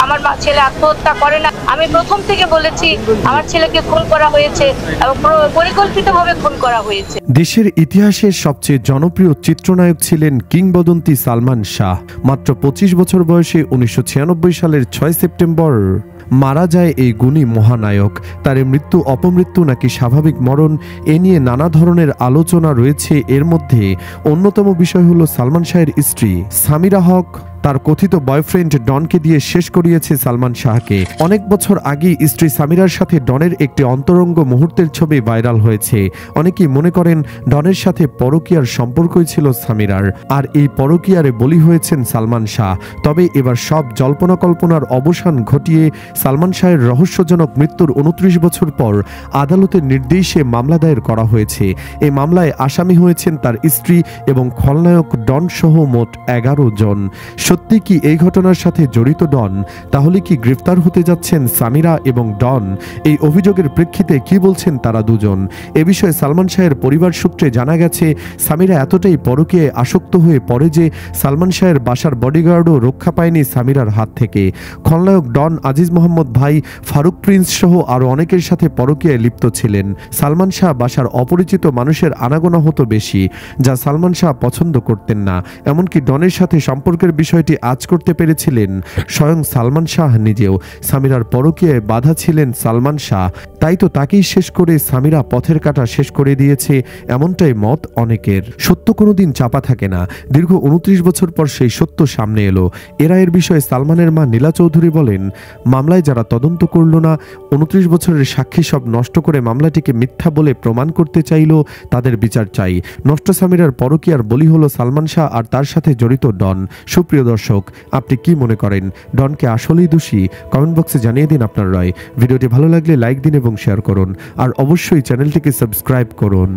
আমার ছেলে আত্মহত্যা করে না। আমি প্রথম থেকে বলেছি আমার ছেলেকে খুন করা হয়েছে এবং পরিকল্পিতভাবে খুন করা হয়েছে। দেশের ইতিহাসের সবচেয়ে জনপ্রিয় চিত্রনায়ক ছিলেন কিংবদন্তি সালমান শাহ। মাত্র ২৫ বছর বয়সে ১৯৯৬ সালের ৬ সেপ্টেম্বর মারা যায় এই গুণী মহানায়ক। তার মৃত্যু অপমৃত্যু নাকি স্বাভাবিক মরণ, এ নিয়ে নানা ধরনের আলোচনা রয়েছে। এর মধ্যে অন্যতম বিষয় হলো সালমান শাহের স্ত্রী সামিরা হক তার কথিত বয়ফ্রেন্ড ডনকে দিয়ে শেষ করিয়েছে সালমান শাহকে। অনেক বছর আগেই স্ত্রী সামিরার সাথে ডনের একটি অন্তরঙ্গ মুহূর্তের ছবি ভাইরাল হয়েছে। অনেকেই মনে করেন ডনের সাথে পরকীয়ার সম্পর্কই ছিল সামিরার, আর এই পরকীয়ারে বলি হয়েছেন সালমান শাহ। তবে এবার সব জল্পনা কল্পনার অবসান ঘটিয়ে সালমান শাহের রহস্যজনক মৃত্যুর ২৯ বছর পর আদালতের নির্দেশে মামলা দায়ের করা হয়েছে। এই মামলায় আসামি হয়েছেন তার স্ত্রী এবং খলনায়ক ডন সহ মোট ১১ জন। সত্যি কি এই ঘটনার সাথে জড়িত ডন? তাহলে কি গ্রেফতার হতে যাচ্ছেন সামিরা এবং ডন? এই অভিযোগের প্রেক্ষিতে কি বলছেন তারা দুজন? এ বিষয়ে সালমান শাহের পরিবার সূত্রে জানা গেছে, সামিরা এতটাই পরকীয়ায় আসক্ত হয়ে পড়ে যে সালমান শাহের বাসার বডিগার্ডও রক্ষা পায়নি সামিরার হাত থেকে। খলনায়ক ডন আজিজ মোহাম্মদ ভাই, ফারুক প্রিন্স সহ আরও অনেকের সাথে পরকীয়ায় লিপ্ত ছিলেন। সালমান শাহ বাসার অপরিচিত মানুষের আনাগোনা হতো বেশি, যা সালমান শাহ পছন্দ করতেন না। এমনকি ডনের সাথে সম্পর্কের বিষয়টি আজ করতে পেরেছিলেন স্বয়ং সালমান শাহ নিজেও। সামিরার পরকীয়ায় বাধা ছিলেন সালমান শাহ, তাই তো তাকেই শেষ করে সামিরা পথের কাঁটা শেষ করে দিয়েছে, এমনটাই মত অনেকের। সত্য কোনোদিন চাপা থাকে না। দীর্ঘ ২৯ বছর পর সেই সত্য সামনে এলো। এর বিষয়ে সালমানের মা নীলা চৌধুরী বলেন, মামলায় যারা তদন্ত করল না, ২৯ বছরের সাক্ষী সব নষ্ট করে মামলাটিকে মিথ্যা বলে প্রমাণ করতে চাইল, তাদের বিচার চাই। নষ্ট সামিরার পরকীয়ার বলি হলো সালমান শাহ আর তার সাথে জড়িত ডন। সুপ্রিয় দর্শক, আপনি কি মনে করেন? ডনকে আসলেই দোষী? কমেন্ট বক্সে জানিয়ে দিন আপনার রায়। ভিডিওটি ভালো লাগলে লাইক দিন এবং শেয়ার করুন, আর অবশ্যই চ্যানেলটিকে সাবস্ক্রাইব করুন।